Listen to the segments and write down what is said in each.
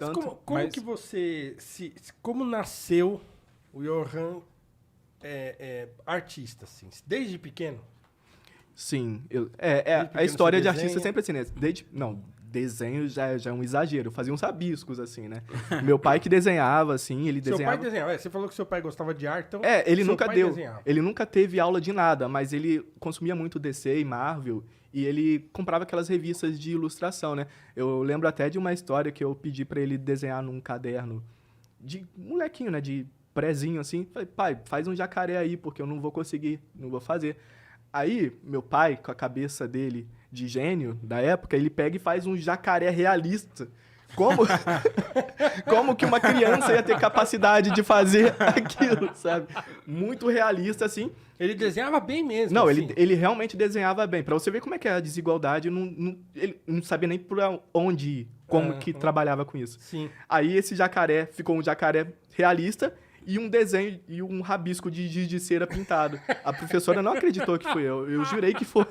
tanto. Como que você... como nasceu o Johan artista, assim? Desde pequeno? Sim, Desde pequeno a história você de artista desenha? sempre assim, né? Desenho já é um exagero. Eu fazia uns rabiscos, assim, né? Meu pai que desenhava, assim, ele Seu desenhava... pai desenhava. Você falou que seu pai gostava de arte, então... Ele seu nunca pai deu. desenhava. Ele nunca teve aula de nada, mas ele consumia muito DC e Marvel e ele comprava aquelas revistas de ilustração, né? Eu lembro até de uma história que eu pedi pra ele desenhar num caderno de molequinho, né? De prezinho, assim. Falei, pai, faz um jacaré aí, porque eu não vou conseguir, não vou fazer. Aí, meu pai, com a cabeça dele de gênio da época, ele pega e faz um jacaré realista. Como, como que uma criança ia ter capacidade de fazer aquilo, sabe? Muito realista, assim. Ele desenhava bem mesmo, Não, assim. ele realmente desenhava bem. Pra você ver como é que é a desigualdade, ele não sabia nem pra onde ir, como que trabalhava com isso. Sim. Aí esse jacaré ficou um jacaré realista e um desenho e um rabisco de giz de cera pintado. A professora não acreditou que fui eu. Eu jurei que foi.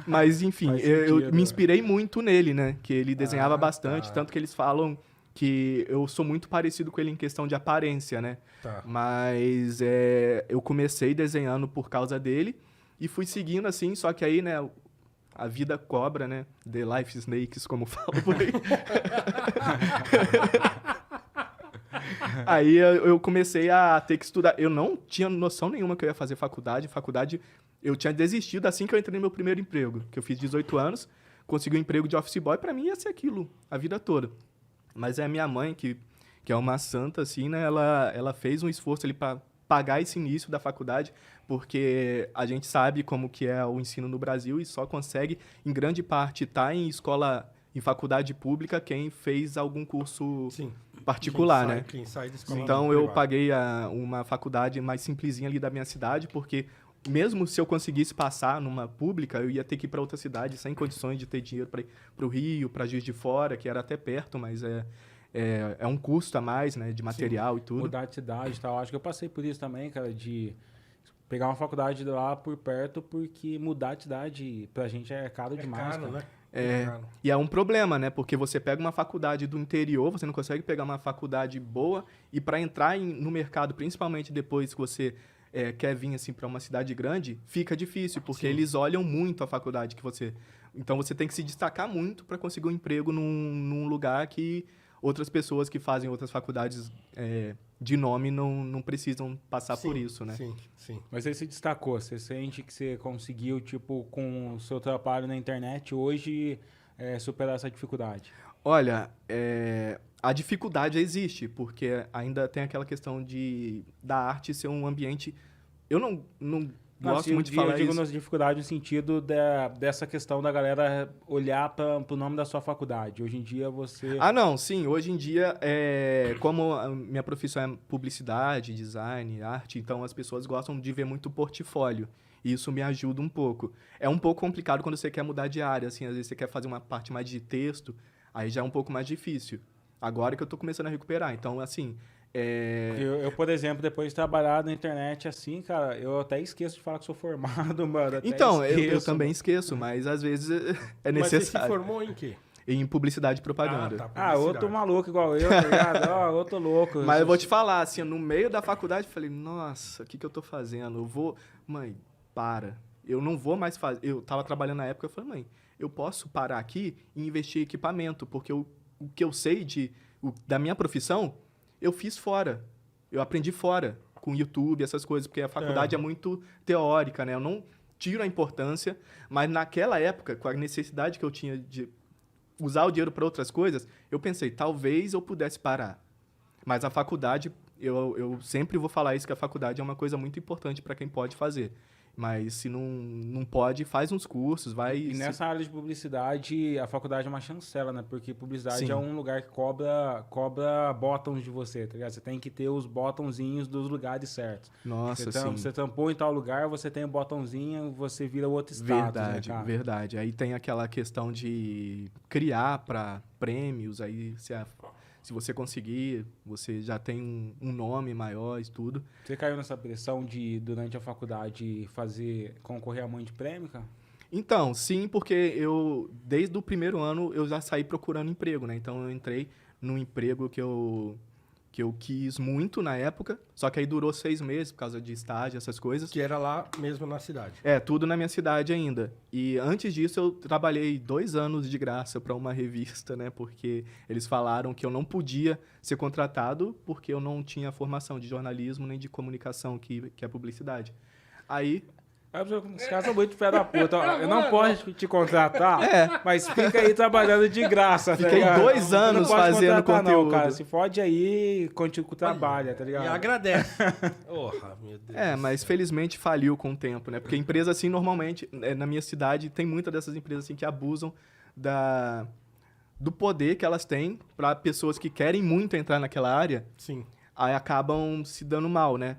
Mas, enfim, Faz eu sentido, me inspirei muito nele, né? Que ele desenhava bastante, tá. tanto que eles falam que eu sou muito parecido com ele em questão de aparência, né? Tá. Mas eu comecei desenhando por causa dele e fui seguindo assim, só que aí, né, a vida cobra, né? The life snakes, como falam por aí. Aí eu comecei a ter que estudar. Eu não tinha noção nenhuma que eu ia fazer faculdade. Faculdade, eu tinha desistido assim que eu entrei no meu primeiro emprego, que eu fiz 18 anos, consegui um emprego de office boy, pra mim ia ser aquilo a vida toda. Mas é a minha mãe, que é uma santa, assim, né? Ela fez um esforço ali para pagar esse início da faculdade, porque a gente sabe como que é o ensino no Brasil e só consegue, em grande parte, estar em escola, em faculdade pública, quem fez algum curso Sim. particular, né? Quem sai da escola Então, eu privada. paguei uma faculdade mais simplesinha ali da minha cidade, porque mesmo se eu conseguisse passar numa pública, eu ia ter que ir para outra cidade sem condições de ter dinheiro para ir para o Rio, para Juiz de Fora, que era até perto, mas é um custo a mais, né, de material e tudo. Mudar de cidade e tal. Acho que eu passei por isso também, cara, de pegar uma faculdade lá por perto, porque mudar de cidade pra gente é caro demais, Caro, cara. né? Caro. E é um problema, né? Porque você pega uma faculdade do interior, você não consegue pegar uma faculdade boa e para entrar no mercado, principalmente depois que você quer vir assim para uma cidade grande, fica difícil, porque eles olham muito a faculdade que você... Então você tem que se destacar muito para conseguir um emprego num lugar que outras pessoas que fazem outras faculdades de nome não precisam passar por isso, né? Sim. Mas você se destacou, você sente que você conseguiu, tipo, com o seu trabalho na internet hoje, superar essa dificuldade? Olha, a dificuldade existe, porque ainda tem aquela questão da arte ser um ambiente... Eu não gosto muito de falar Eu digo isso. nas dificuldades no sentido dessa questão da galera olhar para o nome da sua faculdade. Hoje em dia você... Ah, não, sim. Hoje em dia, como a minha profissão é publicidade, design, arte, então as pessoas gostam de ver muito portfólio. E isso me ajuda um pouco. É um pouco complicado quando você quer mudar de área, assim, às vezes você quer fazer uma parte mais de texto, aí já é um pouco mais difícil. Agora que eu tô começando a recuperar. Então, assim... Eu, por exemplo, depois de trabalhar na internet assim, cara, eu até esqueço de falar que sou formado, mano. Até Então, eu esqueço, também mano. esqueço, mas às vezes é Mas você se necessário. formou em quê? Em publicidade e propaganda. tá. Ah, outro Publicidade. maluco igual eu, tá ligado? Ó, outro louco. Mas eu vou te falar, assim, no meio da faculdade, eu falei, nossa, o que eu tô fazendo? Eu vou... Mãe, para. Eu não vou mais fazer... Eu tava trabalhando na época, eu falei, mãe, eu posso parar aqui e investir em equipamento, porque o que eu sei da minha profissão, eu fiz fora. Eu aprendi fora, com YouTube, essas coisas, porque a faculdade é muito teórica, né? Eu não tiro a importância, mas naquela época, com a necessidade que eu tinha de usar o dinheiro para outras coisas, eu pensei, talvez eu pudesse parar. Mas a faculdade, eu sempre vou falar isso, que a faculdade é uma coisa muito importante para quem pode fazer. Mas se não pode, faz uns cursos, vai... E nessa área de publicidade, a faculdade é uma chancela, né? Porque publicidade é um lugar que cobra botões de você, tá ligado? Você tem que ter os botãozinhos dos lugares certos. Nossa, sim. Você tampou em tal lugar, você tem o botãozinho, você vira outro status, Verdade, né, cara? verdade. Aí tem aquela questão de criar para prêmios, aí se você conseguir, você já tem um nome maior e tudo. Você caiu nessa pressão de, durante a faculdade, concorrer a muito prêmio, cara? Então, sim, porque desde o primeiro ano, eu já saí procurando emprego, né? Então, eu entrei num emprego que eu quis muito na época, só que aí durou 6 meses por causa de estágio, essas coisas. Que era lá mesmo na cidade. Tudo na minha cidade ainda. E antes disso, eu trabalhei 2 anos de graça para uma revista, né? Porque eles falaram que eu não podia ser contratado porque eu não tinha formação de jornalismo nem de comunicação, que é publicidade. Aí... Os caras são muito fé da puta. Eu não posso te contratar, mas fica aí trabalhando de graça, tá Fiquei ligado? 2 anos Não pode fazendo contratar, conteúdo. não, cara. Se fode aí, continua com o trabalho, tá ligado? E agradece. Porra, meu Deus. Mas felizmente faliu com o tempo, né? Porque empresa assim, normalmente, na minha cidade, tem muitas dessas empresas assim que abusam do poder que elas têm para pessoas que querem muito entrar naquela área. Sim. Aí acabam se dando mal, né?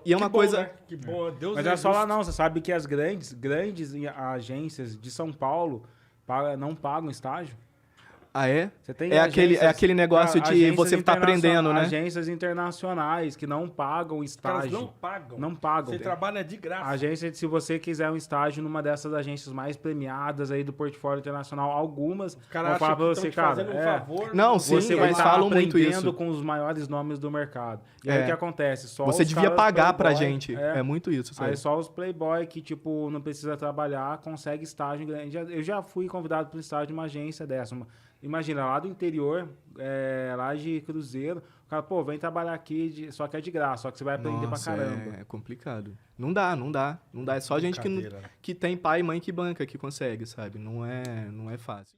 E é uma coisa... Né? Que bom, Deus Mas não é só lá não, você sabe que as grandes agências de São Paulo não pagam estágio. Ah, é? Você tem É aquele negócio de agências você tá aprendendo, né? Agências internacionais que não pagam estágio. Elas não pagam. Não pagam. Você trabalha de graça. Agência, se você quiser um estágio numa dessas agências mais premiadas aí do portfólio internacional, algumas vão falar pra você, cara, favor, não, sim, você vai eles estar falam muito aprendendo isso. com os maiores nomes do mercado. E aí o que acontece? Só Você os devia caras pagar pra playboy, gente. É muito isso, sabe? Aí só os playboy que, tipo, não precisa trabalhar, consegue estágio grande. Eu já fui convidado para um estágio de uma agência dessa. Imagina, lá do interior, lá de Cruzeiro, o cara, pô, vem trabalhar aqui, só que é de graça, só que você vai aprender pra caramba. É complicado. Não dá. É só gente que tem pai e mãe que banca, que consegue, sabe? Não é fácil.